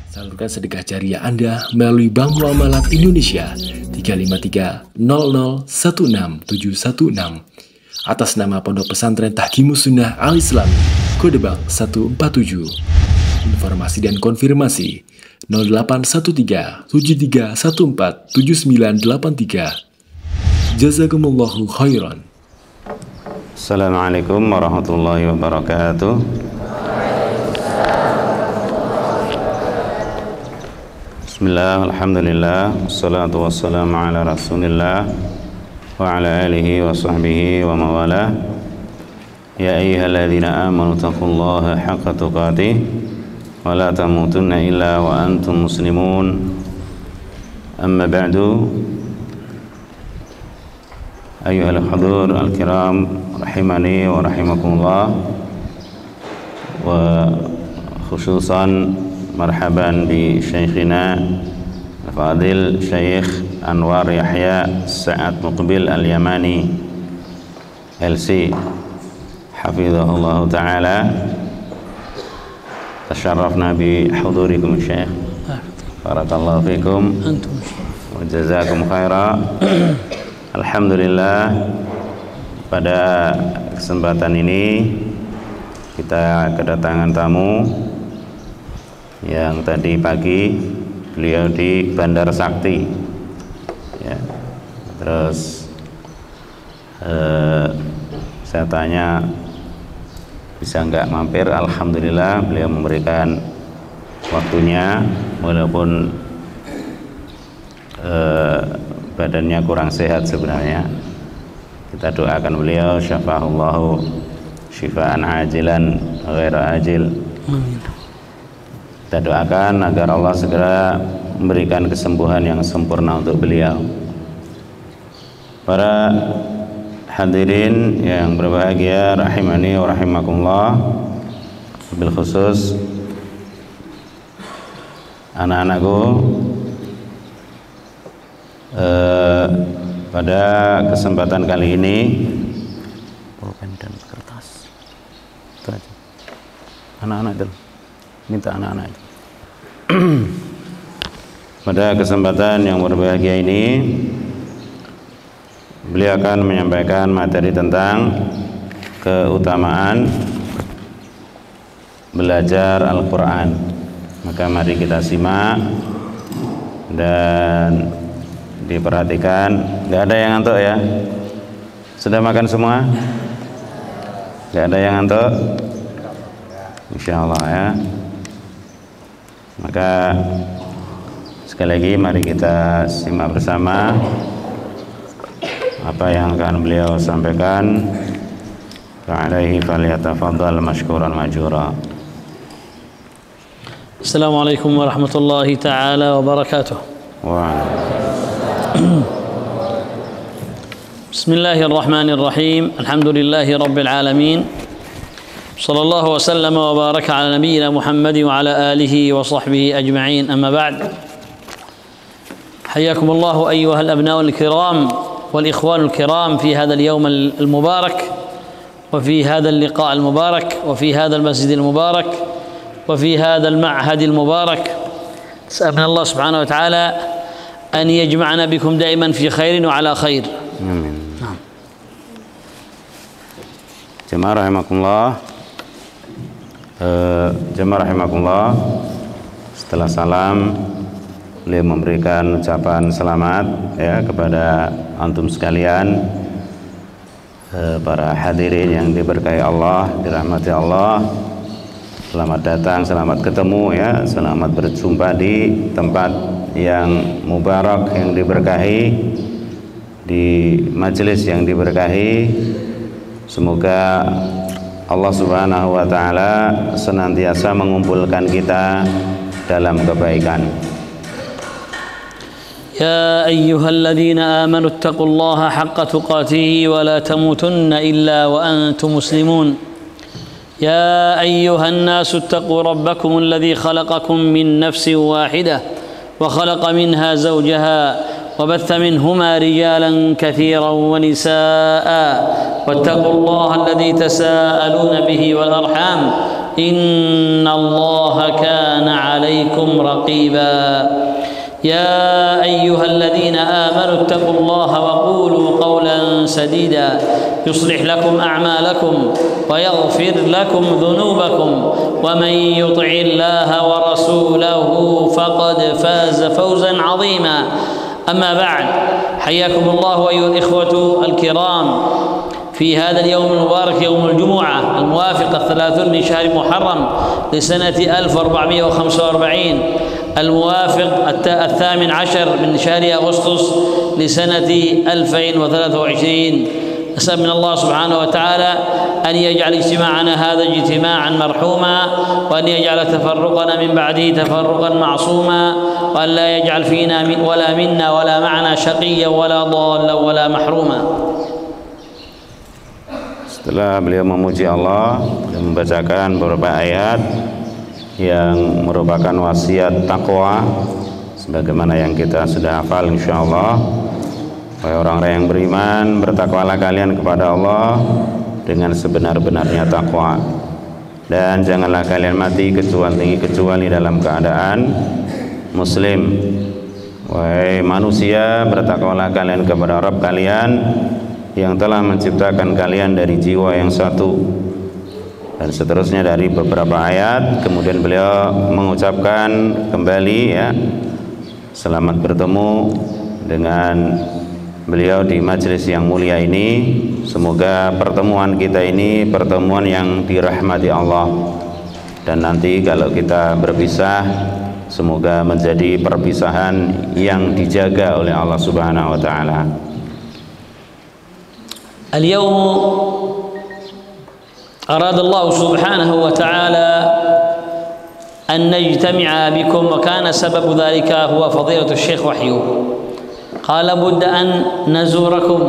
Salurkan sedekah jariah Anda melalui Bank Muamalat Indonesia 35300167116 atas nama Pondok Pesantren Tahkimus Sunnah Al-Islami, kode bank 147. Informasi dan konfirmasi 0813 7314 7983. Jazakumullahu khairan. Assalamualaikum warahmatullahi wabarakatuh. Bismillah, alhamdulillah, wassalatu wassalamu ala rasulillah wa ala alihi wa sahbihi wa mawalah. Ya ayyuhalladzina amanu taqullaha haqqa tuqatih wa la tamutunna illa wa antum muslimun. Amma ba'du. Ayyuhal hudur al-kiram rahimani wa rahimakumullah, wa khususan marhaban bi syekhina Fadil Syekh Anwar Yahya Sa'ad Muqbil Al-Yamani LC hafizahullah ta'ala. Tasharrafna bi hudurikum Syekh, barakallahu fikum wa jazakum khaira. Alhamdulillah, pada kesempatan ini kita kedatangan tamu yang tadi pagi beliau di Bandar Sakti ya. Terus saya tanya bisa nggak mampir. Alhamdulillah beliau memberikan waktunya walaupun badannya kurang sehat sebenarnya. Kita doakan beliau syafahullahu syifaan ajilan ghaira ajil. Kita doakan agar Allah segera memberikan kesembuhan yang sempurna untuk beliau. Para hadirin yang berbahagia rahimani wa rahimakumullah, bil khusus anak-anakku, pada kesempatan kali ini pulpen dan kertas itu aja. Anak-anak itu minta anak-anak itu. Pada kesempatan yang berbahagia ini beliau akan menyampaikan materi tentang keutamaan belajar Al-Quran. Maka mari kita simak dan diperhatikan. Gak ada yang ngantuk ya? Sudah makan semua? Gak ada yang ngantuk? Insyaallah ya. Maka sekali lagi mari kita simak bersama apa yang akan beliau sampaikan. Fa'alaihi falyatafaddal mashkuran majura. Assalamualaikum warahmatullahi taala wabarakatuh. Bismillahirrahmanirrahim. Alhamdulillahi rabbil alamin. صلى الله وسلم وبارك على نبينا محمد وعلى آله وصحبه أجمعين. أما بعد، حياكم الله أيها الأبناء الكرام والإخوان الكرام في هذا اليوم المبارك وفي هذا اللقاء المبارك وفي هذا المسجد المبارك وفي هذا المعهد المبارك. أسأل الله سبحانه وتعالى أن يجمعنا بكم دائما في خير وعلى خير. آمين. Jemaah rahimakumullah. Jemaah rahimakumullah, setelah salam beliau memberikan ucapan selamat ya kepada antum sekalian, para hadirin yang diberkahi Allah, dirahmati Allah. Selamat datang, selamat ketemu ya, selamat berjumpa di tempat yang mubarak, yang diberkahi, di majelis yang diberkahi. Semoga Allah Subhanahu wa ta'ala senantiasa mengumpulkan kita dalam kebaikan. يا أيها الذين آمنوا اتقوا الله حق تقاته ولا تموتن إلا وأنتم مسلمون. يا أيها الناس اتقوا ربكم الذي خلقكم من نفس واحدة وخلق منها زوجها وبث منهما رجالا كثيرا ونساء واتقوا الله الذي تساءلون به والأرحام إن الله كان عليكم رقيبا يا أيها الذين آمنوا اتقوا الله وقولوا قولا سديدا يصلح لكم أعمالكم ويغفر لكم ذنوبكم ومن يطع الله ورسوله فقد فاز فوزا عظيما أما بعد حياكم الله أيها الإخوة الكرام في هذا اليوم المبارك يوم الجمعة الموافق 30 من شهر محرم لسنة 1445 الموافق 18 من شهر أغسطس لسنة 2023. نسأل من الله سبحانه وتعالى أن يجعل اجتماعنا هذا اجتماعا مرحوما وأن يجعل تفرقنا من بعده تفرقا معصوما وأن لا يجعل فينا ولا منا ولا معنا شقيا ولا ضالا ولا محروما. Setelah beliau memuji Allah dan membacakan beberapa ayat yang merupakan wasiat takwa sebagaimana yang kita sudah hafal insyaallah. Wahai orang-orang yang beriman, bertakwalah kalian kepada Allah dengan sebenar-benarnya takwa, dan janganlah kalian mati kecuali dalam keadaan muslim. Wahai manusia, bertakwalah kalian kepada Rabb kalian yang telah menciptakan kalian dari jiwa yang satu, dan seterusnya dari beberapa ayat. Kemudian beliau mengucapkan kembali ya, selamat bertemu dengan beliau di majelis yang mulia ini. Semoga pertemuan kita ini pertemuan yang dirahmati Allah, dan nanti kalau kita berpisah semoga menjadi perpisahan yang dijaga oleh Allah Subhanahu wa taala. اليوم أراد الله سبحانه وتعالى أن نجتمع بكم، وكان سبب ذلك هو فضيلة الشيخ وحيو. قال بد أن نزوركم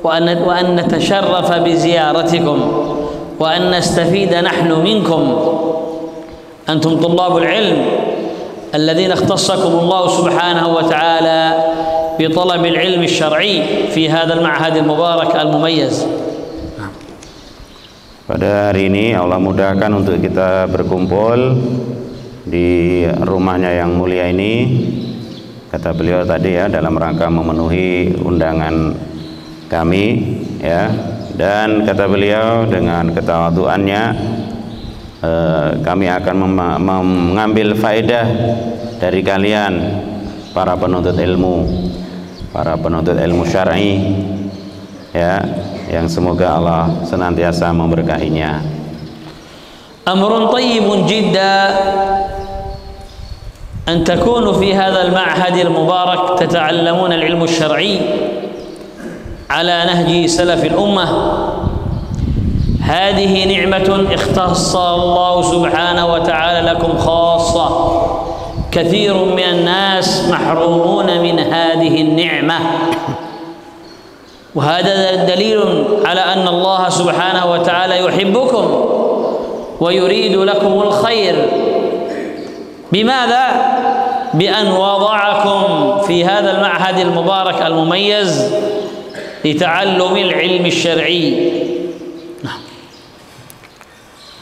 وأن نتشرف بزيارتكم وأن نستفيد نحن منكم. أنتم طلاب العلم الذين اختصكم الله سبحانه وتعالى بطلب العلم الشرعي في هذا المعهد المبارك المميز. Pada hari ini Allah mudahkan untuk kita berkumpul di rumahnya yang mulia ini, kata beliau tadi ya, dalam rangka memenuhi undangan kami ya, dan kata beliau dengan ketawaduannya kami akan mengambil faedah dari kalian para penuntut ilmu syar'i ya, yang semoga Allah senantiasa memberkahinya. Amrun tayyibun jidda an takunu fi hadzal ma'had al-mubarak tata'allamun al-ilm asy-syar'i ala nahji salaf al-ummah. Hadhihi ni'matun ikhtassa Allah subhanahu wa ta'ala lakum khassa. كثير من الناس محرومون من هذه النعمة، وهذا دليل على أن الله سبحانه وتعالى يحبكم ويريد لكم الخير. بماذا؟ بأن وضعكم في هذا المعهد المبارك المميز لتعلم العلم الشرعي.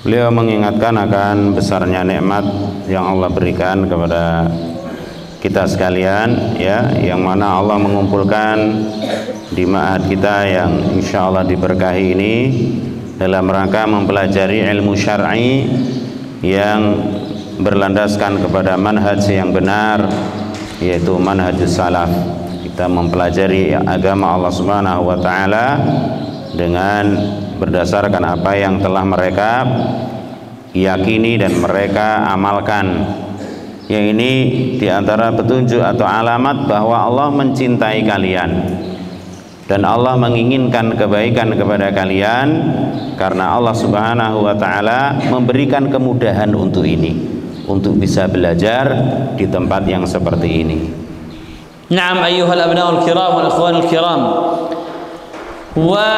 Beliau mengingatkan akan besarnya nikmat yang Allah berikan kepada kita sekalian ya, yang mana Allah mengumpulkan di ma'had kita yang insya Allah diberkahi ini dalam rangka mempelajari ilmu syar'i yang berlandaskan kepada manhaj yang benar, yaitu manhajus salaf. Kita mempelajari agama Allah Subhanahu wa taala dengan berdasarkan apa yang telah mereka yakini dan mereka amalkan. Yang ini diantara petunjuk atau alamat bahwa Allah mencintai kalian dan Allah menginginkan kebaikan kepada kalian, karena Allah Subhanahu wa taala memberikan kemudahan untuk ini, untuk bisa belajar di tempat yang seperti ini. Naam ayyuhal abna'ul kiram wal ikhwanul kiram, wa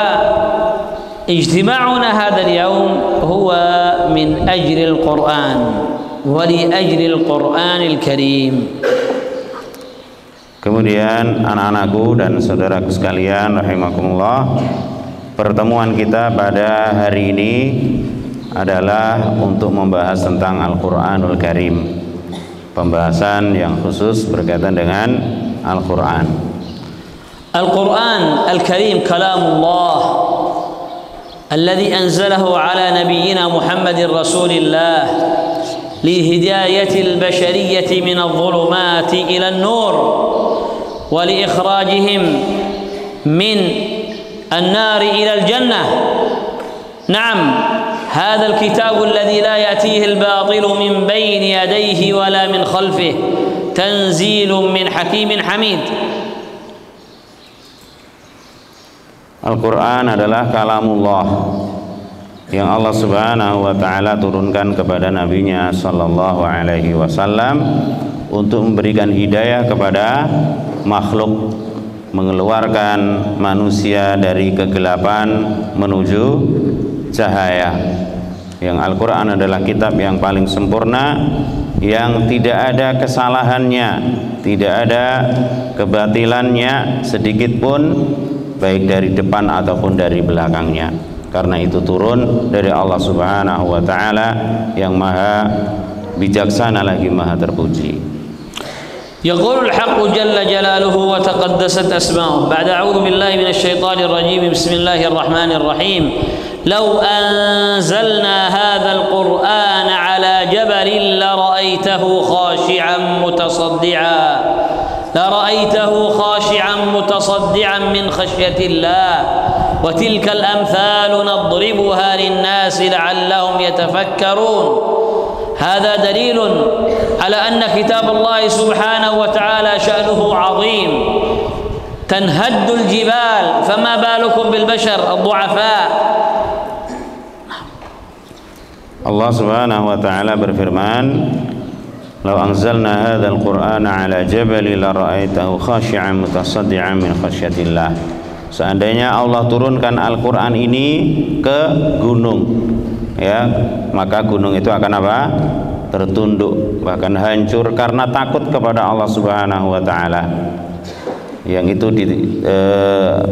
اجتماعنا هذا اليوم هو من أجل القرآن ولأجل القرآن الكريم. Kemudian anak-anakku dan saudaraku sekalian rahimakumullah, pertemuan kita pada hari ini adalah untuk membahas tentang Al-Quranul Karim, pembahasan yang khusus berkaitan dengan Al-Quran. Al-Quran Al-Karim kalamullah alladhi anzalahu ala nabiyyina Muhammadin Rasulillah lihidayatil bashariyati minadh dhulumati ila an-nur wa liikhrajihim min an-nari ila al-jannah. Na'am, هذا الكتاب الذي لا يأتيه الباطل من بين يديه ولا من خلفه تنزيل من حكيم حميد. Al-Quran adalah kalamullah yang Allah Subhanahu wa ta'ala turunkan kepada nabinya sallallahu alaihi wasallam untuk memberikan hidayah kepada makhluk, mengeluarkan manusia dari kegelapan menuju cahaya. Yang Al-Quran adalah kitab yang paling sempurna, yang tidak ada kesalahannya, tidak ada kebatilannya sedikit pun, baik dari depan ataupun dari belakangnya. Karena itu turun dari Allah Subhanahu wa ta'ala yang maha bijaksana lagi maha terpuji. يقول الحق جل جلاله وتقدست أسماؤه بعد أعوذ بالله من الشيطان الرجيم بسم الله الرحمن الرحيم لو أنزلنا هذا القرآن على جبل لرأيته خاشعا متصدعا من خشية الله وتلك الأمثال نضربها للناس لعلهم يتفكرون. هذا دليل على أن كتاب الله سبحانه وتعالى شأنه عظيم تنهد الجبال فما بالكم بالبشر الضعفاء. Allah Subhanahu wa ta'ala berfirman, "Lau anzalna hadzal Qur'ana 'ala jabali la ra'aitahu khashi'an mutasaddian min khasyatillah." Seandainya Allah turunkan Al-Qur'an ini ke gunung, ya, maka gunung itu akan apa? Tertunduk, bahkan hancur karena takut kepada Allah Subhanahu wa ta'ala. Yang itu di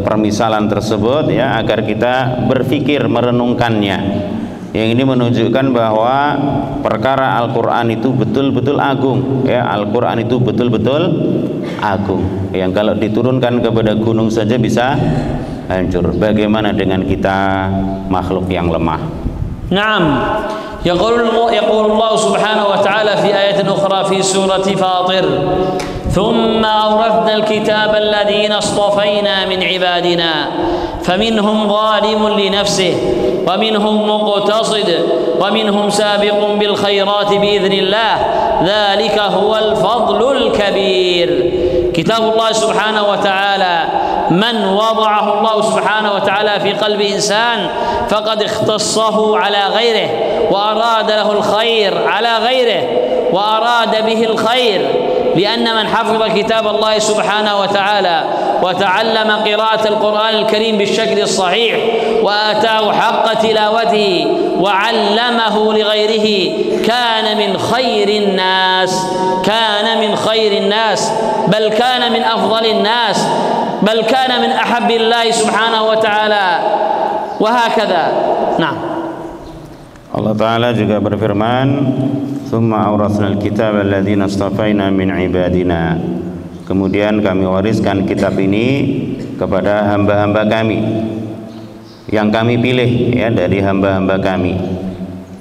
permisalan tersebut, ya, agar kita berpikir merenungkannya. Yang ini menunjukkan bahwa perkara Al-Quran itu betul-betul agung, ya, Al-Quran itu betul-betul agung. Yang kalau diturunkan kepada gunung saja bisa hancur, bagaimana dengan kita makhluk yang lemah? Naam. يقول الله سبحانه وتعالى في آية أخرى في سورة فاطر ثم أورثنا الكتاب الذين اصطفينا من عبادنا فمنهم ظالم لنفسه ومنهم مقتصد ومنهم سابق بالخيرات بإذن الله ذلك هو الفضل الكبير. كتاب الله سبحانه وتعالى من وضعه الله سبحانه وتعالى في قلب إنسان فقد اختصه على غيره وأراد له الخير على غيره وأراد به الخير، لأن من حفظ كتاب الله سبحانه وتعالى وتعلم قراءة القرآن الكريم بالشكل الصحيح وآتاه حق تلاوته وعلمه لغيره كان من خير الناس بل كان من أفضل الناس بل كان من أحب الله سبحانه وتعالى وهكذا. نعم. Allah Ta'ala juga berfirman, "Tsumma awrasnal kitaba alladzina istafaina min ibadina." Kemudian kami wariskan kitab ini kepada hamba-hamba kami yang kami pilih, ya, dari hamba-hamba kami.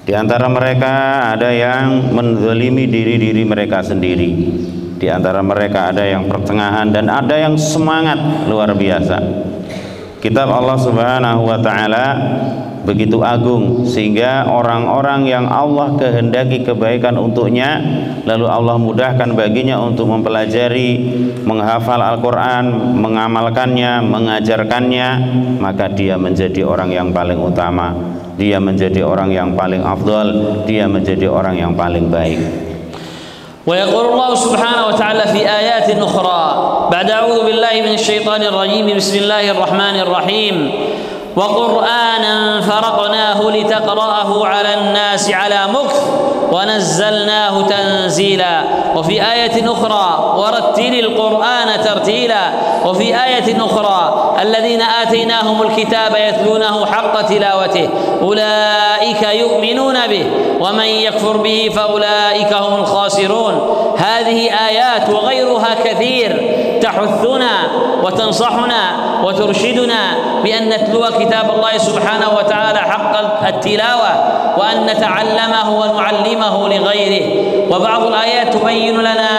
Di antara mereka ada yang menzalimi diri mereka sendiri. Di antara mereka ada yang pertengahan dan ada yang semangat luar biasa. Kitab Allah Subhanahu wa ta'ala begitu agung sehingga orang-orang yang Allah kehendaki kebaikan untuknya, lalu Allah mudahkan baginya untuk mempelajari, menghafal Al-Quran, mengamalkannya, mengajarkannya, maka dia menjadi orang yang paling utama, dia menjadi orang yang paling afdal, dia menjadi orang yang paling baik. ويقول الله سبحانه وتعالى في آيات أخرى بعد أعوذ بالله من الشيطان الرجيم بسم الله الرحمن الرحيم وقرآنا فرقناه لتقرأه على الناس على مكث ونزلناه تنزيلا وفي آية أخرى ورتل القرآن ترتيلا وفي آية أخرى الذين آتيناهم الكتاب يتلونه حق تلاوته أولئك يؤمنون به ومن يكفر به فأولئك هم الخاسرون. هذه آيات وغيرها كثير تحثنا وتنصحنا وترشدنا بأن نتلو كتاب الله سبحانه وتعالى حق التلاوة وأن نتعلمه ونعلمه لغيره. وبعض الآيات تبين لنا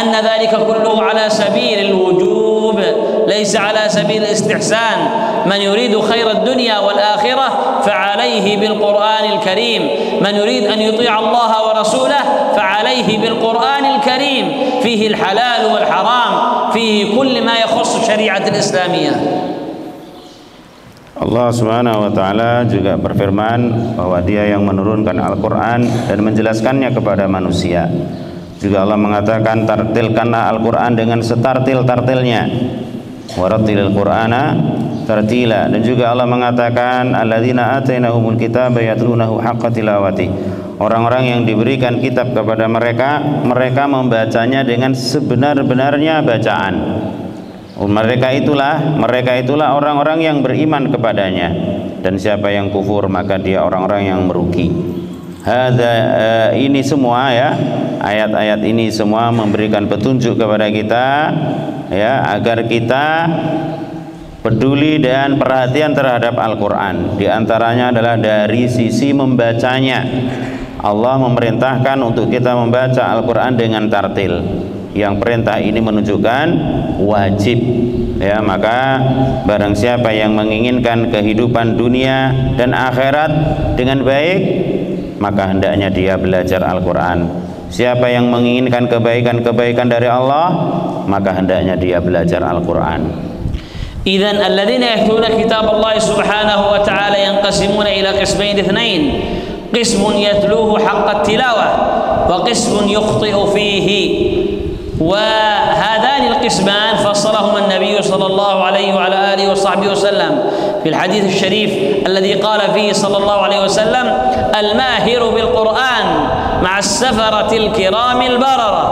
أن ذلك كله على سبيل الوجوب ليس على سبيل الاستحسان. من يريد خير الدنيا والآخرة فعليه بالقرآن الكريم، من يريد أن يطيع الله ورسوله فعليه بالقرآن الكريم فيه الحلال والحرام، فيه كل ما يخص الشريعة الإسلامية. Allah Subhanahu wa Ta'ala juga berfirman bahwa Dia yang menurunkan Al-Quran dan menjelaskannya kepada manusia. Juga Allah mengatakan, tartilkanlah Al-Quran dengan setartil-tartilnya. Warattilil Qur'ana tartila. Dan juga Allah mengatakan, alladzina atainahumul kitaba yatlunahu haqqa tilawati. Orang-orang yang diberikan kitab kepada mereka, mereka membacanya dengan sebenar-benarnya bacaan. Mereka itulah orang-orang yang beriman kepadanya, dan siapa yang kufur maka dia orang-orang yang merugi. Ini semua ya, ayat-ayat ini semua memberikan petunjuk kepada kita ya, agar kita peduli dan perhatian terhadap Al-Quran. Di antaranya adalah dari sisi membacanya. Allah memerintahkan untuk kita membaca Al-Quran dengan tartil. Yang perintah ini menunjukkan wajib ya, maka barang siapa yang menginginkan kehidupan dunia dan akhirat dengan baik, maka hendaknya dia belajar Al-Quran. Siapa yang menginginkan kebaikan-kebaikan dari Allah, maka hendaknya dia belajar Al-Quran. Idzan alladzina yatluna kitab Allah subhanahu wa ta'ala yanqasimuna ila qismain itsnain. Qismun yatluhu haqqa tilawah wa qismun yukhti'u fihi. وهذان القسمان فصلهما النبي صلى الله عليه وعلى آله وصحبه وسلم في الحديث الشريف الذي قال فيه صلى الله عليه وسلم الماهر بالقرآن مع السفرة الكرام البررة،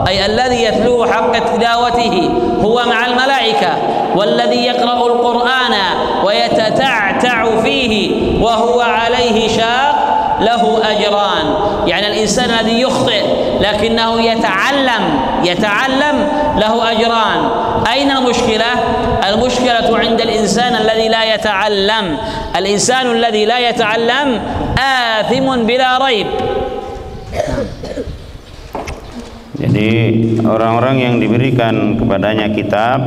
أي الذي يتلوه حق تلاوته هو مع الملائكة، والذي يقرأ القرآن ويتتعتع فيه وهو عليه شاق له أجران. يعني الإنسان الذي يخطئ لكنه يتعلم له أجران. أين المشكلة؟ المشكلة عند الإنسان الذي لا يتعلم. الإنسان الذي لا يتعلم آثم بلا ريب. Jadi orang-orang yang diberikan kepadanya kitab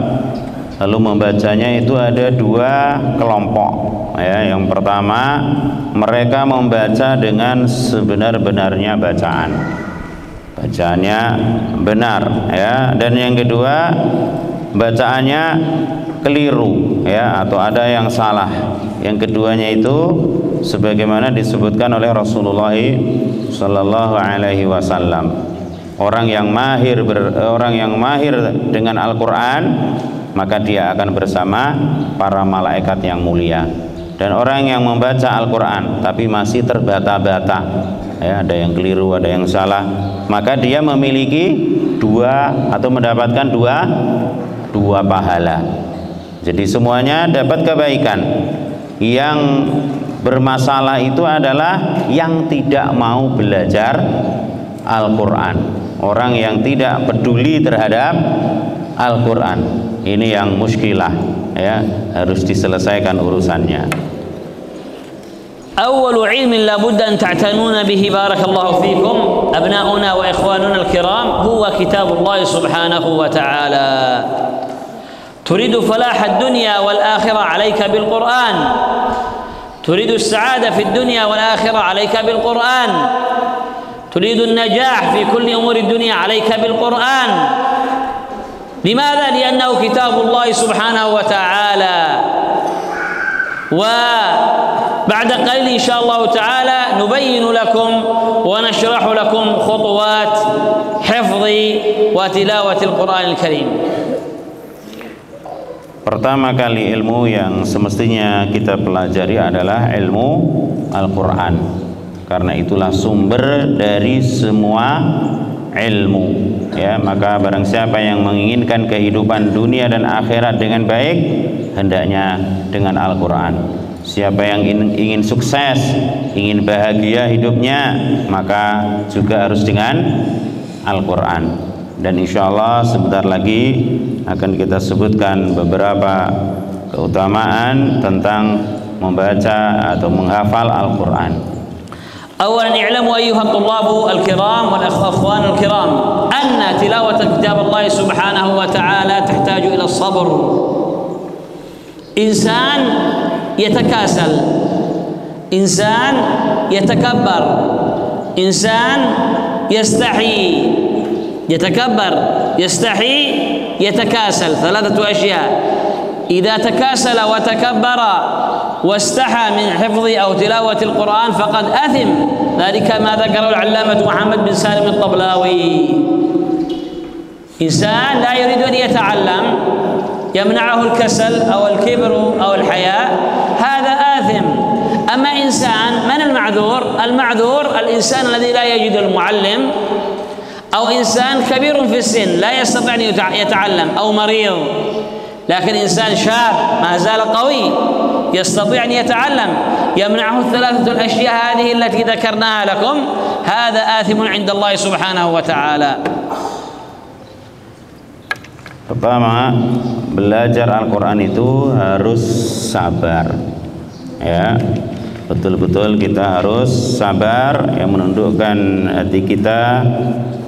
lalu membacanya itu ada dua kelompok ya. Yang pertama, mereka membaca dengan sebenar-benarnya bacaannya benar ya. Dan yang kedua, bacaannya keliru ya, atau ada yang salah. Yang keduanya itu sebagaimana disebutkan oleh Rasulullah sallallahu alaihi wasallam. Orang yang mahir dengan Al-Quran, maka dia akan bersama para malaikat yang mulia. Dan orang yang membaca Al-Quran tapi masih terbata-bata ya, ada yang keliru, ada yang salah, maka dia memiliki mendapatkan dua pahala. Jadi semuanya dapat kebaikan. Yang bermasalah itu adalah yang tidak mau belajar Al-Quran, orang yang tidak peduli terhadap Al-Quran. Ini yang muskilah ya, harus diselesaikan urusannya. أول علم لابد أن تعتنون به بارك الله فيكم أبناؤنا وإخواننا الكرام هو كتاب الله سبحانه وتعالى. تريد فلاح الدنيا والآخرة عليك بالقرآن، تريد السعادة في الدنيا والآخرة عليك بالقرآن، تريد النجاح في كل أمور الدنيا عليك بالقرآن. لماذا؟ لأنه كتاب الله سبحانه وتعالى. وبعد قليل إن شاء الله تعالى نبين لكم ونشرح لكم خطوات حفظ وتلاوة القرآن الكريم. pertama kali ilmu yang semestinya kita pelajari adalah ilmu Al-Quran, karena itulah sumber dari semua ilmu, ya. Maka barang siapa yang menginginkan kehidupan dunia dan akhirat dengan baik, hendaknya dengan Al-Quran. Siapa yang ingin sukses, ingin bahagia hidupnya, maka juga harus dengan Al-Quran. Dan insya Allah sebentar lagi akan kita sebutkan beberapa keutamaan tentang membaca atau menghafal Al-Quran. أولا اعلموا أيها الطلاب الكرام والأخوان الكرام أن تلاوة كتاب الله سبحانه وتعالى تحتاج إلى الصبر. إنسان يتكاسل، إنسان يتكبر، إنسان يستحي، يتكبر، يستحي، يتكاسل، ثلاثة أشياء. إذا تكاسل وتكبر واستحى من حفظ أو تلاوة القرآن فقد أثم، ذلك ما ذكره العلامة محمد بن سالم الطبلاوي. إنسان لا يريد أن يتعلم، يمنعه الكسل أو الكبر أو الحياء، هذا آثم. أما إنسان، من المعذور؟ المعذور الإنسان الذي لا يجد المعلم، أو إنسان كبير في السن لا يستطيع أن يتعلم، أو مريض. لكن إنسان شاب ما زال قوي يستطيع أن يتعلم، يمنعه الثلاثة الأشياء هذه التي ذكرناها لكم، هذا آثم عند الله سبحانه وتعالى. Pertama, belajar Al-Quran itu harus sabar, ya. Betul-betul kita harus sabar, yang menundukkan hati kita,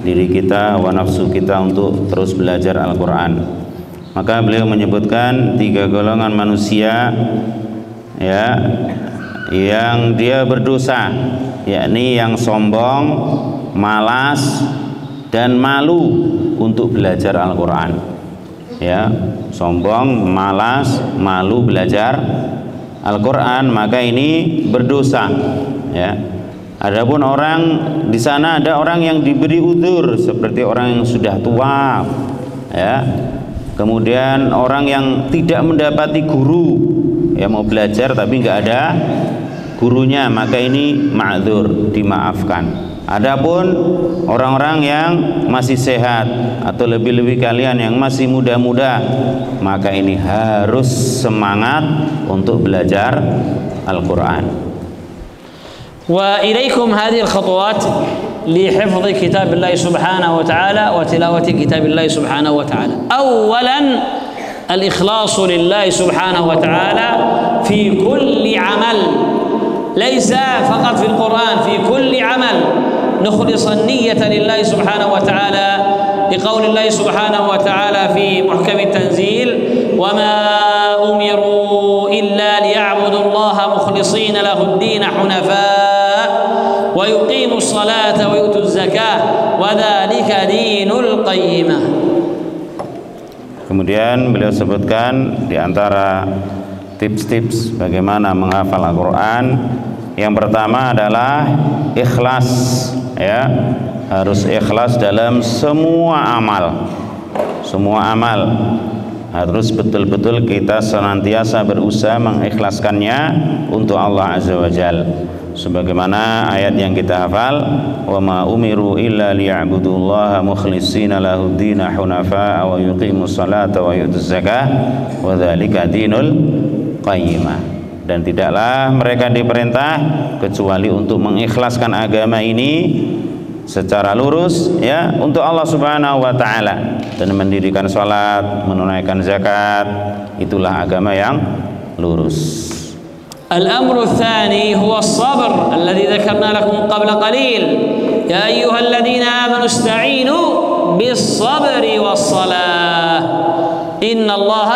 diri kita, hawa nafsu kita untuk terus belajar Al-Quran. Maka beliau menyebutkan 3 golongan manusia, ya, yang dia berdosa, yakni yang sombong, malas, dan malu untuk belajar Al-Quran, ya. Sombong, malas, malu belajar Al-Quran, maka ini berdosa, ya. Adapun orang di sana, ada orang yang diberi udzur seperti orang yang sudah tua, ya. Kemudian orang yang tidak mendapati guru, ya, mau belajar tapi nggak ada gurunya, maka ini ma'dzur, dimaafkan. Adapun orang-orang yang masih sehat atau lebih-lebih kalian yang masih muda-muda, maka ini harus semangat untuk belajar Al-Quran. وإليكم هذه الخطوات لحفظ كتاب الله سبحانه وتعالى وتلاوة كتاب الله سبحانه وتعالى. أولا الإخلاص لله سبحانه وتعالى في كل عمل، ليس فقط في القرآن، في كل عمل نخلص النية لله سبحانه وتعالى، لقول الله سبحانه وتعالى في محكم التنزيل: وما أمروا إلا ليعبدوا الله مخلصين له الدين حنفاء ويقيموا الصلاة ويؤتوا الزكاة وذلك دين القيمة. Kemudian beliau sebutkan di antara tips-tips bagaimana menghafal Al-Quran, yang pertama adalah ikhlas, ya. Harus ikhlas dalam semua amal. Semua amal harus betul-betul kita senantiasa berusaha mengikhlaskannya untuk Allah Azza wa Jalla. Sebagaimana ayat yang kita hafal, wa ma umiru illa liya'budullaha mukhlishina lahud-din hunafa wa yuqimus salata wa yu'tuz zakah wa dzalika dinul qayyimah. Dan tidaklah mereka diperintah kecuali untuk mengikhlaskan agama ini secara lurus, ya, untuk Allah Subhanahu wa taala, dan mendirikan salat, menunaikan zakat. Itulah agama yang lurus. الأمر الثاني هو الصبر الذي ذكرنا لكم قبل قليل: يا أيها الذين آمنوا استعينوا بالصبر والصلاة إن الله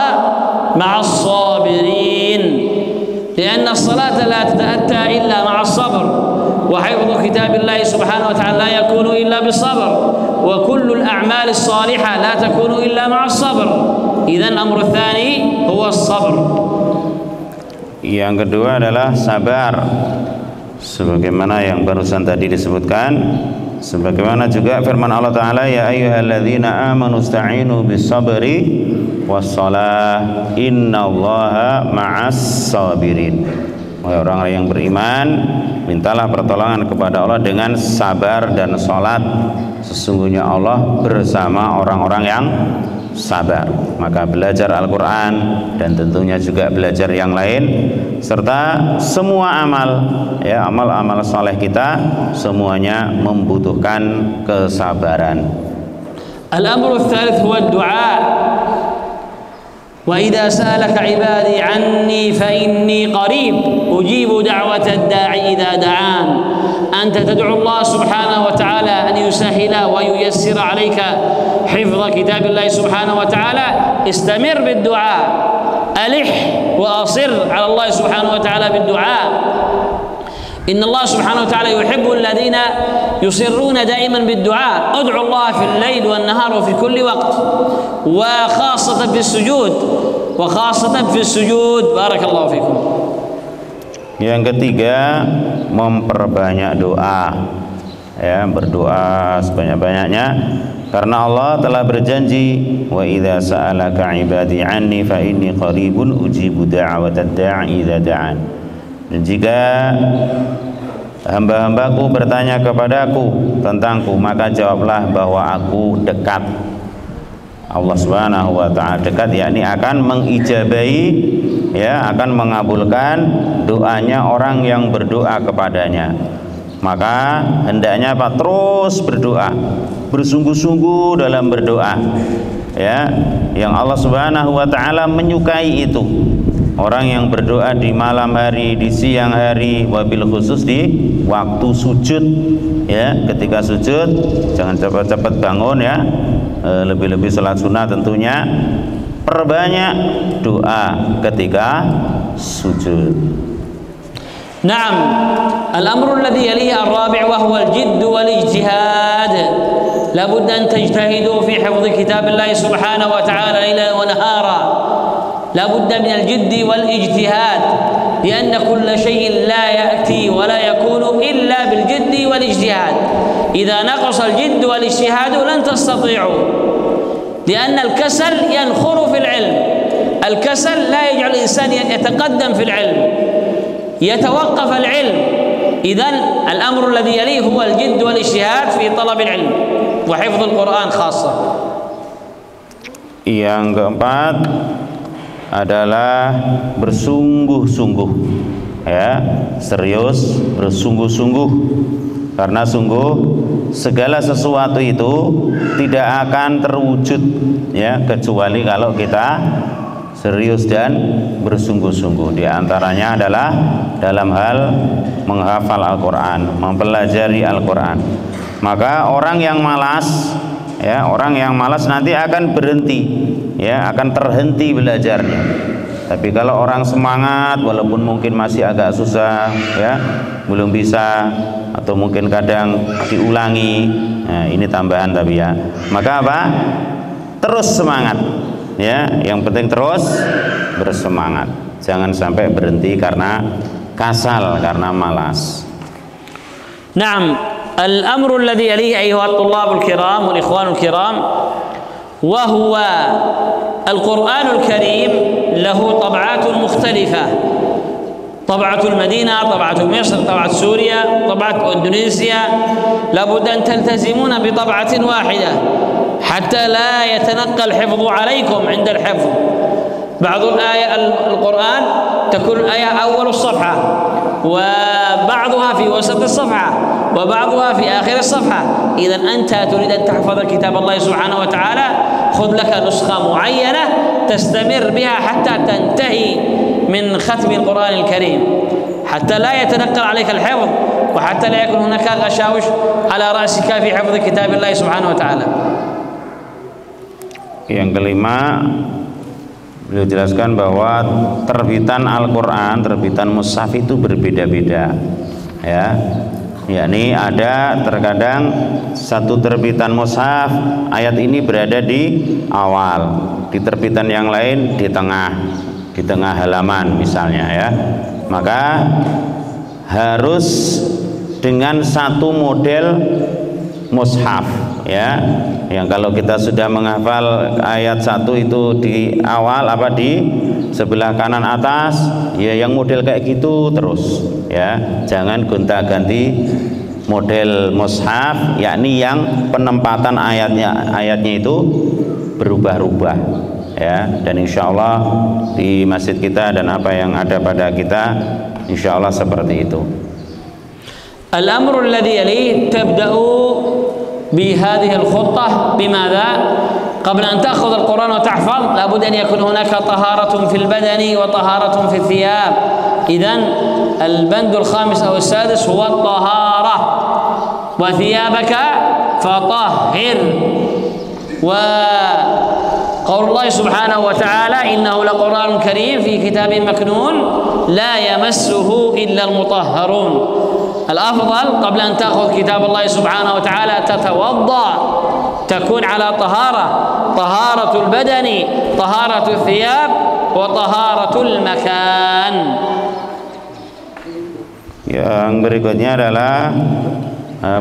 مع الصابرين، لأن الصلاة لا تتأتى إلا مع الصبر، وحفظ كتاب الله سبحانه وتعالى لا يكون إلا بالصبر، وكل الأعمال الصالحة لا تكون إلا مع الصبر. إذن الأمر الثاني هو الصبر. Yang kedua adalah sabar, sebagaimana yang barusan tadi disebutkan, sebagaimana juga firman Allah Ta'ala: ya ayyuhalladzina amanu sta'inu bis sabri wassalah innallaha ma'as sabirin. Orang-orang yang beriman, mintalah pertolongan kepada Allah dengan sabar dan salat. Sesungguhnya Allah bersama orang-orang yang sabar. Maka belajar Al-Quran dan tentunya juga belajar yang lain, serta semua amal, ya, amal-amal saleh kita semuanya membutuhkan kesabaran. Al-amru ats-tsalits huwa ad-du'a. Wa idza sa'alaka 'ibadi 'anni fa inni qarib ujibu da'wata ad-da'i idza da'an. Anta tad'u Allah subhanahu wa ta'ala an yusahhila wa yuyassira 'alayka hifdha kitabillah subhanahu wa ta'ala. Istamir bid-du'a. Alih wa asir 'ala Allah subhanahu wa ta'ala bid-du'a. Inna Allah subhanahu wa ta'ala yuhibbu alladhina yusirruna da'iman bid-du'a. Ud'u Allah fil lail wan nahar wa fi kulli waqt. Wa khassatan fis sujud. Wa khassatan fis sujud. Barakallahu fikum. Yang ketiga, memperbanyak doa, ya, berdoa sebanyak-banyaknya, karena Allah telah berjanji, wa idza sa'alaka 'ibadi 'anni fa inni qaribun ujibu da'watad da'i idza da'an. Dan jika hamba-hambaku bertanya kepadaku tentangku, maka jawablah bahwa aku dekat. Allah Subhanahu wa ta'ala dekat, yakni akan mengijabahi, ya, akan mengabulkan doanya orang yang berdoa kepadanya. Maka hendaknya apa? Terus berdoa, bersungguh-sungguh dalam berdoa, ya, yang Allah Subhanahu wa ta'ala menyukai itu. Orang yang berdoa di malam hari, di siang hari, wabil khusus di waktu sujud, ya, ketika sujud jangan cepat-cepat bangun, ya, lebih-lebih salat sunnah tentunya. Perbanyak doa ketika sujud. Naam, al-amru alladhi yalihi ar-rabi' wa huwa al-jidd wal-ijtihad. La budda an tajtahidu fi hifdhi kitabillahi subhanahu wa ta'ala laylan wa nahara. لا بد من الجد والاجتهاد لأن كل شيء لا يأتي ولا يكون إلا بالجد والاجتهاد. إذا نقص الجد والاجتهاد لن تستطيعوا، لأن الكسل ينخر في العلم. الكسل لا يجعل الإنسان يتقدم في العلم، يتوقف العلم. إذن الأمر الذي يليه هو الجد والاجتهاد في طلب العلم وحفظ القرآن خاصة. Yang keempat adalah bersungguh-sungguh, ya, serius, bersungguh-sungguh, karena sungguh segala sesuatu itu tidak akan terwujud, ya, kecuali kalau kita serius dan bersungguh-sungguh. Di antaranya adalah dalam hal menghafal Al-Quran, mempelajari Al-Quran. Maka orang yang malas, ya, orang yang malas nanti akan berhenti, ya, akan terhenti belajarnya. Tapi kalau orang semangat, walaupun mungkin masih agak susah, ya, belum bisa, atau mungkin kadang diulangi, nah, ini tambahan tapi, ya, maka apa? Terus semangat, ya, yang penting terus bersemangat, jangan sampai berhenti karena kasal, karena malas. Naam, al-amru alladhi yalihi ayyuha at-tullabul kiram wal ikhwanul kiram وهو القرآن الكريم له طبعات مختلفة. طبعة المدينة، طبعة مصر، طبعة سوريا، طبعة إندونيسيا. لابد أن تلتزمون بطبعة واحدة حتى لا يتنقل الحفظ عليكم عند الحفظ. بعض الآية القرآن تكون الآية أول الصفحة، وبعضها في وسط الصفحة، وبعضها في آخر الصفحة. إذا أنت تريد أن تحفظ كتاب الله سبحانه وتعالى، خذ لك نسخة معينة تستمر بها حتى تنتهي من ختم القرآن الكريم، حتى لا يتنقل عليك الحفظ، وحتى لا يكون هناك غشاوش على رأسك في حفظ كتاب الله سبحانه وتعالى. Yang kelima, beliau jelaskan bahwa terbitan Al-Quran, terbitan mushaf itu berbeda-beda, ya, yakni ada terkadang satu terbitan mushaf ayat ini berada di awal, di terbitan yang lain di tengah halaman misalnya, ya, maka harus dengan satu model mushaf, ya, yang kalau kita sudah menghafal ayat 1 itu di awal apa di sebelah kanan atas, ya yang model kayak gitu terus, ya, jangan gonta-ganti model mushaf, yakni yang penempatan ayatnya itu berubah-ubah, ya. Dan insya Allah di masjid kita dan apa yang ada pada kita, insya Allah seperti itu. الأمر الذي يليه تبدأ بهذه الخطة بماذا؟ قبل أن تأخذ القرآن وتحفظ لابد أن يكون هناك طهارة في البدن وطهارة في الثياب. إذن البند الخامس أو السادس هو الطهارة، وثيابك فطهر. وقول الله سبحانه وتعالى إنه لقرآن كريم في كتاب مكنون لا يمسه إلا المطهرون. الأفضل قبل أن تأخذ كتاب الله سبحانه وتعالى تتوضأ، تكون على طهارة البدن، طهارة الثياب، وطهارة المكان. Yang berikutnya adalah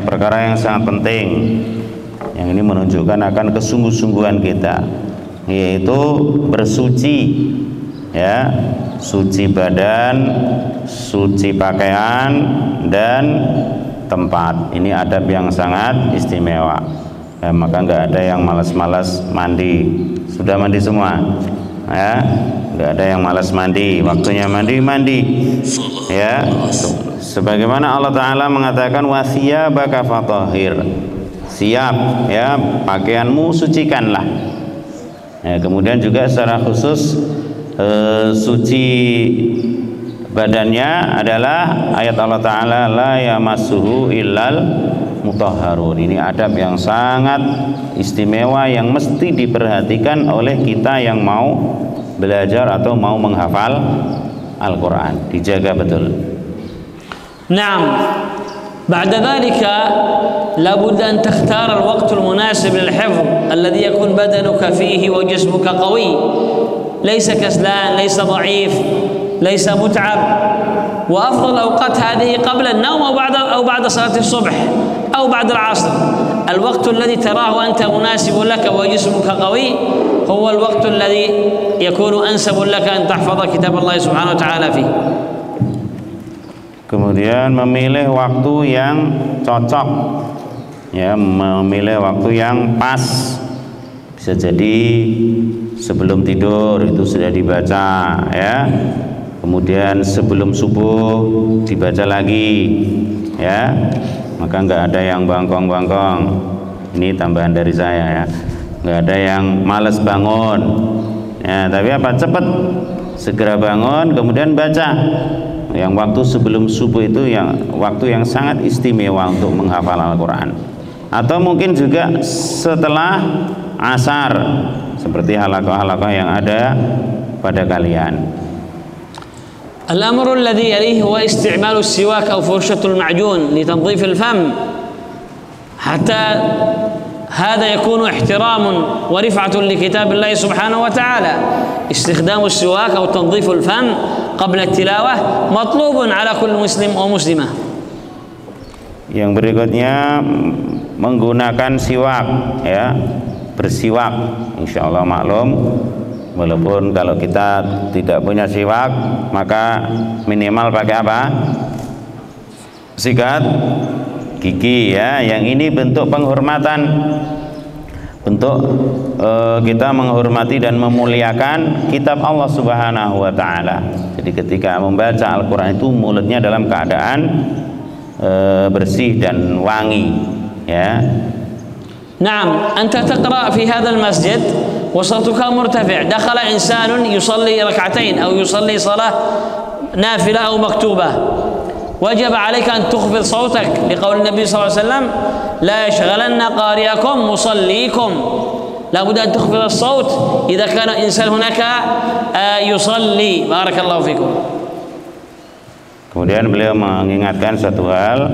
perkara yang sangat penting, yang ini menunjukkan akan kesungguh-sungguhan kita, yaitu bersuci, ya, suci badan, suci pakaian dan tempat. Ini adab yang sangat istimewa, ya, maka nggak ada yang malas-malas mandi. Sudah mandi semua, ya, nggak ada yang malas mandi. Waktunya mandi, ya. Sebagaimana Allah Ta'ala mengatakan wasiyabaka fatahhir, siap, ya, pakaianmu sucikanlah, ya. Kemudian juga secara khusus suci badannya adalah ayat Allah Ta'ala la yamassuhu illal mutahharun. Ini adab yang sangat istimewa yang mesti diperhatikan oleh kita yang mau belajar atau mau menghafal Al-Quran, dijaga betul. نعم. بعد ذلك لابد أن تختار الوقت المناسب للحفظ الذي يكون بدنك فيه وجسمك قوي، ليس كسلان، ليس ضعيف، ليس متعب. وأفضل الأوقات هذه قبل النوم أو بعد صلاة الصبح أو بعد العصر. الوقت الذي تراه أنت مناسب لك وجسمك قوي هو الوقت الذي يكون أنسب لك أن تحفظ كتاب الله سبحانه وتعالى فيه. Kemudian memilih waktu yang cocok, ya, memilih waktu yang pas. Bisa jadi sebelum tidur itu sudah dibaca, ya. Kemudian sebelum subuh dibaca lagi, ya. Maka nggak ada yang bangkong-bangkong. Ini tambahan dari saya, ya. Nggak ada yang males bangun, ya. Tapi apa, cepat segera bangun kemudian baca. Yang waktu sebelum subuh itu yang waktu yang sangat istimewa untuk menghafal Al-Quran. Atau mungkin juga setelah asar, seperti halaqah-halaqah yang ada pada kalian. الأمر الذي يليه هو استعمال السواك أو فرشة المعجون لتنظيف الفم، حتى هذا يكون احترام ورفعة لكتاب الله سبحانه وتعالى. استخدام السواك أو تنظيف الفم قبل التلاوة مطلوب على كل مسلم ومسلمة. Yang berikutnya menggunakan siwak, ya, bersiwak. Insya Allah maklum, walaupun kalau kita tidak punya siwak maka minimal pakai apa? Sikat gigi, ya. Yang ini bentuk penghormatan, bentuk kita menghormati dan memuliakan kitab Allah Subhanahu wa Ta'ala. Jadi ketika membaca Al-Quran itu mulutnya dalam keadaan bersih dan wangi, ya. نعم. أنت تقرأ في هذا المسجد وصوتك مرتفع، دخل إنسان يصلي ركعتين أو يصلي صلاة نافلة أو مكتوبة، وجب عليك أن تخفض صوتك لقول النبي صلى الله عليه وسلم لا يشغلن قارئكم مصليكم. لا بد أن تخفض الصوت إذا كان إنسان هناك يصلي. بارك الله فيكم. Kemudian beliau mengingatkan satu hal,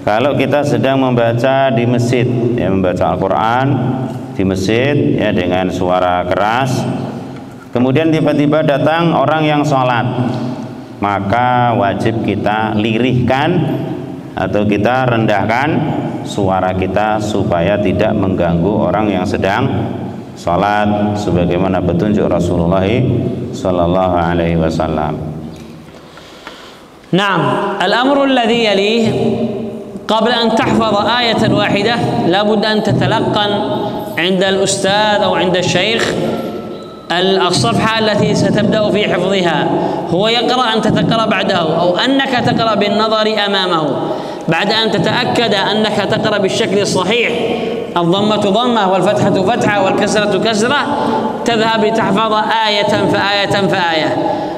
kalau kita sedang membaca di masjid, ya, membaca Al-Quran di masjid, ya, dengan suara keras, kemudian tiba-tiba datang orang yang sholat, maka wajib kita lirihkan atau kita rendahkan suara kita supaya tidak mengganggu orang yang sedang salat sebagaimana petunjuk Rasulullah sallallahu alaihi wasallam. نعم الأمر الذي يليه قبل أن تحفظ آية واحدة لابد أن تتلقن عند الأستاذ أو عند الشيخ الصفحة التي ستبدأ في حفظها، هو يقرأ أن تقرأ بعده أو أنك تقرأ بالنظر أمامه. بعد أن تتأكد أنك تقرأ بالشكل الصحيح، الضمة ضمة والفتحة فتحة والكسرة كسرة، تذهب لتحفظ آية فآية فآية.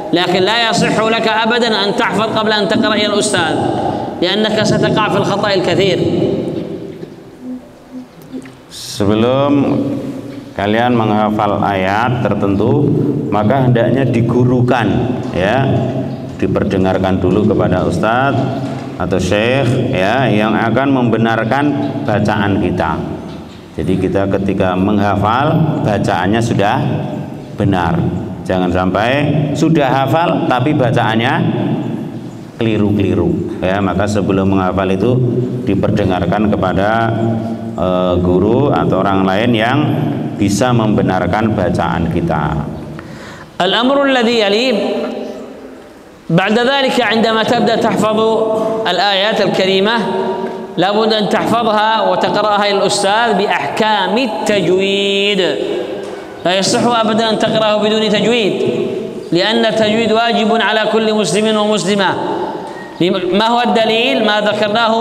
لكن لا يصح لك أبدا أن تحفظ قبل أن تقرأ إلى الأستاذ، لأنك ستقع في الخطأ الكثير. Sebelum kalian menghafal ayat tertentu, maka hendaknya digurukan, ya, diperdengarkan dulu kepada ustadz atau syekh, ya, yang akan membenarkan bacaan kita. Jadi kita ketika menghafal bacaannya sudah benar. Jangan sampai sudah hafal tapi bacaannya keliru-keliru, ya. Maka sebelum menghafal itu diperdengarkan kepada guru atau orang lain yang bisa membenarkan bacaan kita. Al-amru alladhi yali بعد ذلك عندما تبدأ تحفظ الآيات الكريمة لابد أن تحفظها وتقرأها للأستاذ بأحكام التجويد. لا يصح أبدا أن تقرأه بدون تجويد، لأن التجويد واجب على كل مسلم ومسلمة. ما هو الدليل؟ ما ذكرناه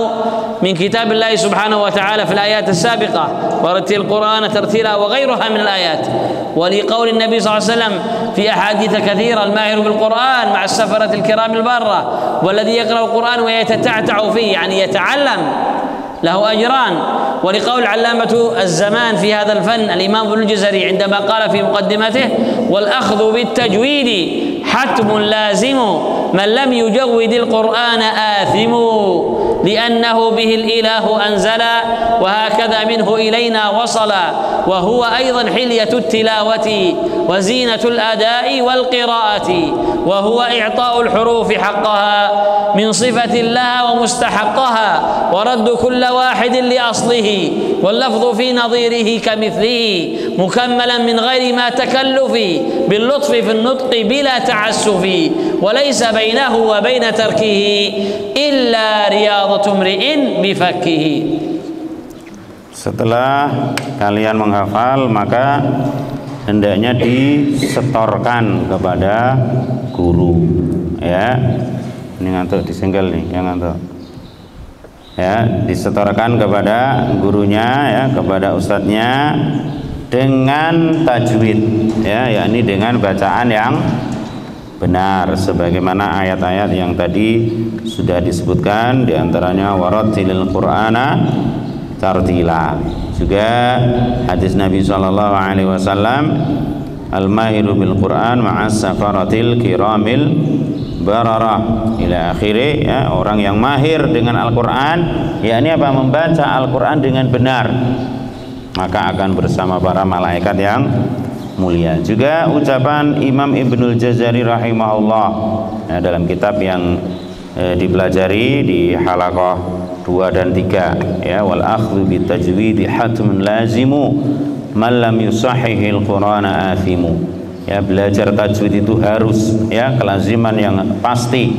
من كتاب الله سبحانه وتعالى في الآيات السابقة، ورتل القرآن ترتيلا وغيرها من الآيات، ولقول النبي صلى الله عليه وسلم في أحاديث كثيرة: الماهر بالقرآن مع السفرة الكرام البرة، والذي يقرأ القرآن ويتتعتع فيه يعني يتعلم له أجران. ولقول علامة الزمان في هذا الفن الإمام ابن الجزري عندما قال في مقدمته: والأخذ بالتجويد حتم لازم من لم يجود القرآن آثم، لأنه به الإله أنزل وهكذا منه إلينا وصل، وهو أيضا حلية التلاوة وزينة الأداء والقراءة، وهو إعطاء الحروف حقها من صفة لها ومستحقها، ورد كل واحد لأصله، واللفظ في نظيره كمثله، مكملا من غير ما تكلف، باللطف في النطق بلا تعسف، وليس بينه وبين تركه إلا رياضة امرئ بفكه. Setelah kalian menghafal, maka hendaknya disetorkan kepada guru, ya. Ini ngantuk, disenggel nih yang ngantuk, ya, disetorkan kepada gurunya, ya, kepada ustadznya dengan tajwid, ya, yakni dengan bacaan yang benar sebagaimana ayat-ayat yang tadi sudah disebutkan, diantaranya warattilil qur'ana tartila. Juga hadis Nabi sallallahu alaihi wasallam, al-mahiru bil Qur'an ma'as safaratil kiramil bararah ila akhirih, ya, orang yang mahir dengan Al-Qur'an, yakni apa? Membaca Al-Qur'an dengan benar, maka akan bersama para malaikat yang mulia. Juga ucapan Imam Ibnul Jazari rahimahullah, ya, dalam kitab yang dipelajari di halaqah 2 dan 3, ya, wal akhdhu bit tajwid hatmun lazimu man lam yusahhihil qur'ana athimu, ya, belajar tajwid itu harus, ya, kelaziman yang pasti.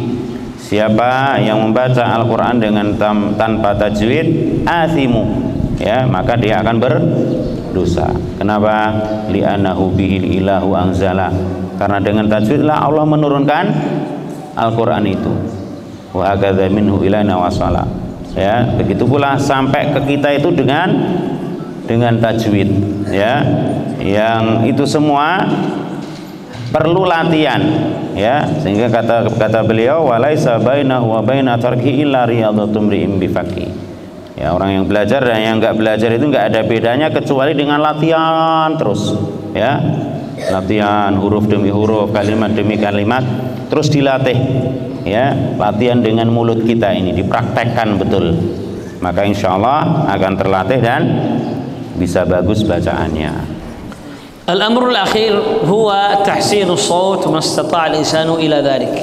Siapa yang membaca Al-Qur'an dengan tanpa tajwid, athimu, ya, maka dia akan berdosa. Kenapa? Li'annahu bihil ilahu anzala, karena dengan tajwidlah Allah menurunkan Al-Qur'an itu. Wa hakadza minhu ilaina wasala, ya, begitu pula sampai ke kita itu dengan tajwid, ya, yang itu semua perlu latihan, ya, sehingga kata beliau walaisa bainahu wa baina tarki illa riyadatum ri'im bifaqi, ya, orang yang belajar dan yang enggak belajar itu enggak ada bedanya kecuali dengan latihan terus, ya, latihan huruf demi huruf, kalimat demi kalimat, terus dilatih, ya, latihan dengan mulut kita ini dipraktekkan betul, maka insya Allah akan terlatih dan bisa bagus bacaannya. الأمر الأخير هو تحسين الصوت ما استطاع الإنسان إلى ذلك.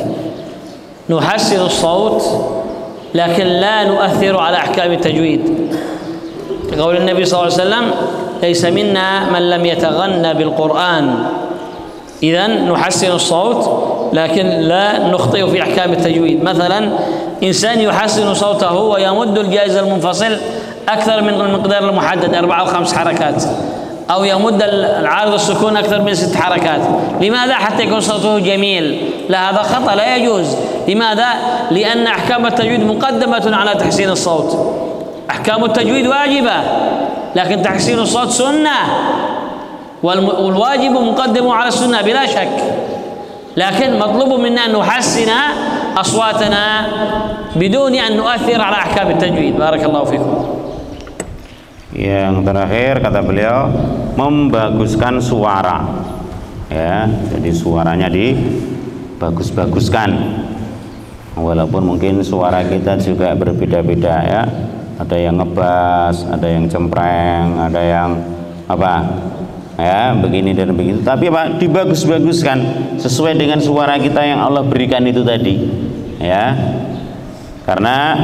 نحسن الصوت لكن لا نؤثر على أحكام التجويد. قول النبي صلى الله عليه وسلم ليس منا من لم يتغنى بالقرآن. إذن نحسن الصوت لكن لا نخطئ في أحكام التجويد. مثلا إنسان يحسن صوته ويمد الجائز المنفصل أكثر من المقدار المحدد 4 أو 5 حركات، أو يمد العارض السكون أكثر من 6 حركات. لماذا؟ حتى يكون صوته جميل. لا، هذا خطأ لا يجوز. لماذا؟ لأن أحكام التجويد مقدمة على تحسين الصوت. أحكام التجويد واجبة لكن تحسين الصوت سنة، والواجب مقدم على السنة بلا شك، لكن مطلوب منا أن نحسن أصواتنا بدون أن نؤثر على أحكام التجويد. بارك الله فيكم. Yang terakhir kata beliau membaguskan suara, ya, jadi suaranya dibagus-baguskan, walaupun mungkin suara kita juga berbeda-beda, ya, ada yang ngebas, ada yang cempreng, ada yang apa, ya, begini dan begitu, tapi Pak dibagus-baguskan sesuai dengan suara kita yang Allah berikan itu tadi, ya, karena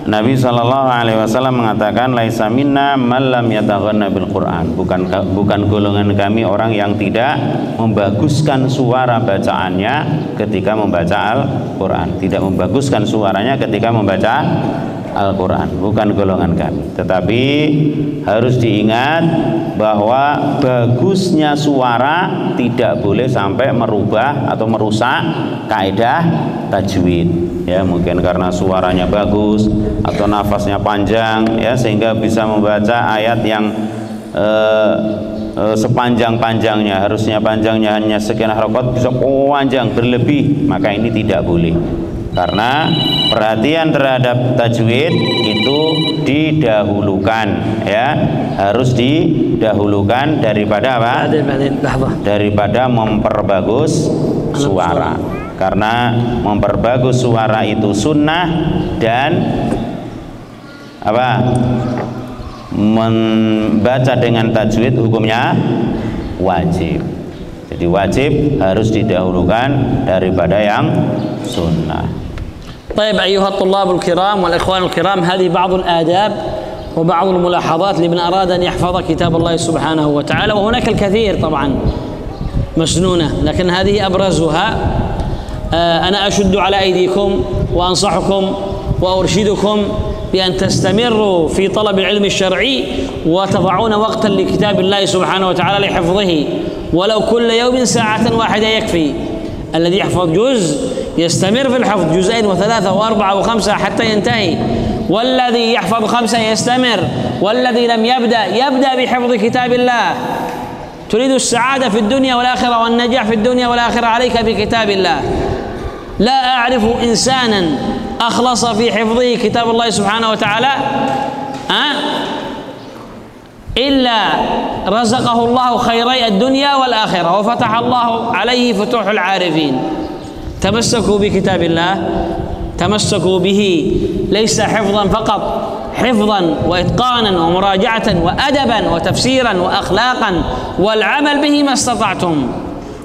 Nabi SAW mengatakan laisa minna man lam yataghanna bil Quran, bukan golongan kami orang yang tidak membaguskan suara bacaannya ketika membaca Al-Quran, tidak membaguskan suaranya ketika membaca Al-Quran, bukan golongan kami. Tetapi harus diingat bahwa bagusnya suara tidak boleh sampai merubah atau merusak kaidah tajwid, ya, mungkin karena suaranya bagus atau nafasnya panjang, ya, sehingga bisa membaca ayat yang sepanjang-panjangnya, harusnya panjangnya hanya sekian harokat, bisa panjang berlebih, maka ini tidak boleh. Karena perhatian terhadap tajwid itu didahulukan, ya, harus didahulukan daripada apa? Daripada memperbagus suara. Karena memperbagus suara itu sunnah dan apa? Membaca dengan tajwid hukumnya wajib. Jadi wajib harus didahulukan daripada yang sunnah. طيب أيها الطلاب الكرام والإخوان الكرام، هذه بعض الآداب وبعض الملاحظات لمن أراد أن يحفظ كتاب الله سبحانه وتعالى، وهناك الكثير طبعا مسنونة، لكن هذه أبرزها. أنا أشد على أيديكم وأنصحكم وأرشدكم بأن تستمروا في طلب العلم الشرعي وتضعون وقتا لكتاب الله سبحانه وتعالى لحفظه، ولو كل يوم ساعة واحدة يكفي. الذي يحفظ جزء يستمر في الحفظ 2 و3 و4 و5 حتى ينتهي، والذي يحفظ 5 يستمر، والذي لم يبدأ بحفظ كتاب الله. تريد السعادة في الدنيا والآخرة والنجاح في الدنيا والآخرة، عليك بكتاب الله. لا أعرف إنسانا أخلص في حفظه كتاب الله سبحانه وتعالى إلا رزقه الله خيري الدنيا والآخرة وفتح الله عليه فتوح العارفين. تمسكوا بكتاب الله، تمسكوا به ليس حفظا فقط، حفظا وإتقانا ومراجعة وأدبا وتفسيرا وأخلاقا، والعمل به ما استطعتم،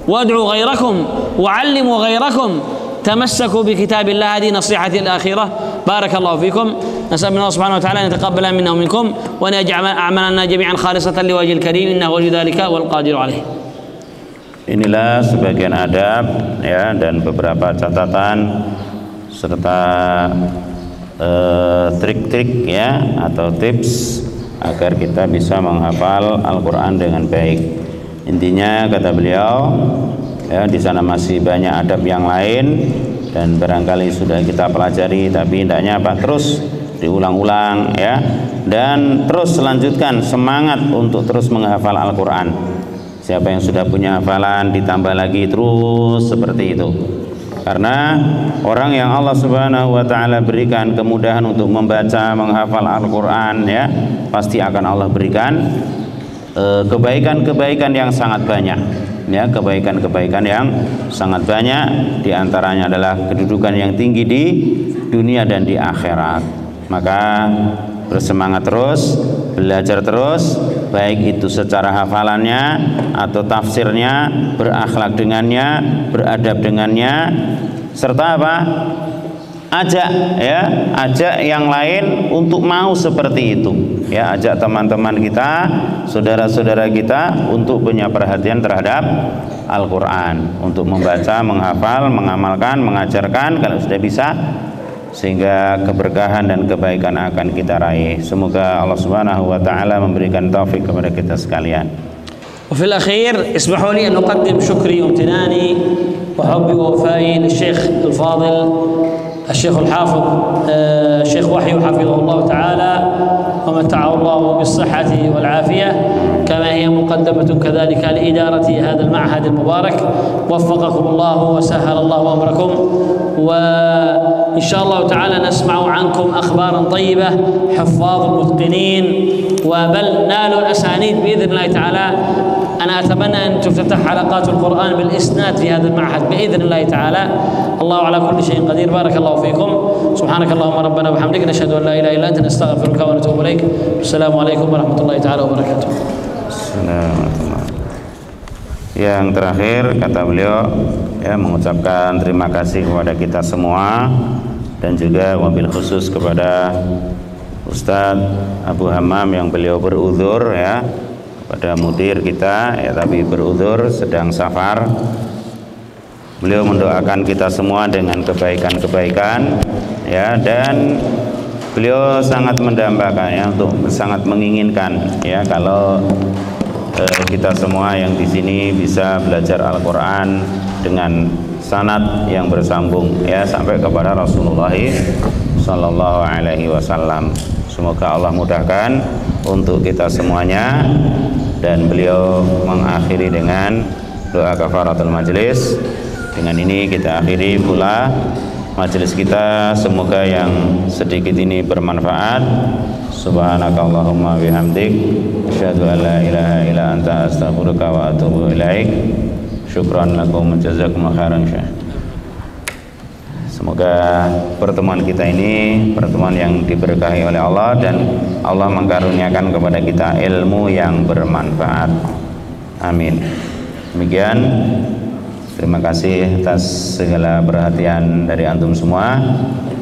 وادعوا غيركم وعلموا غيركم. تمسكوا بكتاب الله، هذه نصيحتي الأخيرة. بارك الله فيكم. نسأل الله سبحانه وتعالى أن يتقبل منا ومنكم وأن يجعل أعمالنا جميعا خالصة لوجه الكريم، إنه ولي ذلك والقادر عليه. Inilah sebagian adab, ya, dan beberapa catatan serta trik-trik, ya, atau tips agar kita bisa menghafal Al-Quran dengan baik. Intinya kata beliau, ya, di sana masih banyak adab yang lain dan barangkali sudah kita pelajari, tapi hendaknya apa, terus diulang-ulang, ya, dan terus lanjutkan semangat untuk terus menghafal Al-Quran. Siapa yang sudah punya hafalan ditambah lagi terus seperti itu. Karena orang yang Allah Subhanahu wa taala berikan kemudahan untuk membaca, menghafal Al-Qur'an, ya, pasti akan Allah berikan kebaikan-kebaikan yang sangat banyak, ya, kebaikan-kebaikan yang sangat banyak. Di antaranya adalah kedudukan yang tinggi di dunia dan di akhirat. Maka bersemangat terus, belajar terus, baik itu secara hafalannya atau tafsirnya, berakhlak dengannya, beradab dengannya, serta apa? ajak yang lain untuk mau seperti itu, ya, ajak teman-teman kita, saudara-saudara kita untuk punya perhatian terhadap Al-Quran, untuk membaca, menghafal, mengamalkan, mengajarkan kalau sudah bisa, sehingga keberkahan dan kebaikan akan kita raih. Semoga Allah Subhanahu wa taala memberikan taufik kepada kita sekalian. وفي الأخير اسمحوا لي أن أقدم شكري وامتناني وحبي ووفائي للشيخ الفاضل الشيخ الحافظ الشيخ وحي حفظه الله تعالى ومتعه الله بالصحة والعافية، كما هي مقدمة كذلك لإدارة هذا المعهد المبارك. وفقكم الله وسهل الله أمركم، وإن شاء الله تعالى نسمع عنكم أخبارا طيبة، حفاظ متقنين، وبل نالوا الأسانيد بإذن الله تعالى. أنا أتمنى أن تفتتح حلقات القرآن بالإسناد في هذا المعهد بإذن الله تعالى. الله على كل شيء قدير. بارك الله فيكم. سبحانك اللهم ربنا وبحمدك، نشهد أن لا إله إلا أنت، نستغفرك ونتوب إليك. السلام عليكم ورحمة الله تعالى وبركاته. Yang terakhir kata beliau, ya, mengucapkan terima kasih kepada kita semua dan juga wabil khusus kepada Ustadz Abu Hammam yang beliau beruzur, ya, pada mudir kita, ya, tapi beruzur sedang safar. Beliau mendoakan kita semua dengan kebaikan-kebaikan, ya, dan beliau sangat mendambakan, ya, untuk sangat menginginkan, ya, kalau kita semua yang di sini bisa belajar Al-Quran dengan sanad yang bersambung, ya, sampai kepada Rasulullah Sallallahu Alaihi Wasallam. Semoga Allah mudahkan untuk kita semuanya, dan beliau mengakhiri dengan doa kafaratul majlis. Dengan ini kita akhiri pula majelis kita. Semoga yang sedikit ini bermanfaat. Subhanakallahumma bihamdik, asyhadu an la ilaha illa anta, astaghfiruka wa atubu ilaik. Syukran lakum, jazakumullah khairan. Semoga pertemuan kita ini pertemuan yang diberkahi oleh Allah, dan Allah mengkaruniakan kepada kita ilmu yang bermanfaat. Amin. Demikian, terima kasih atas segala perhatian dari antum semua.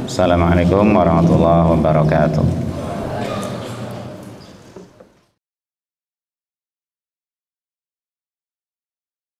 Assalamualaikum warahmatullahi wabarakatuh.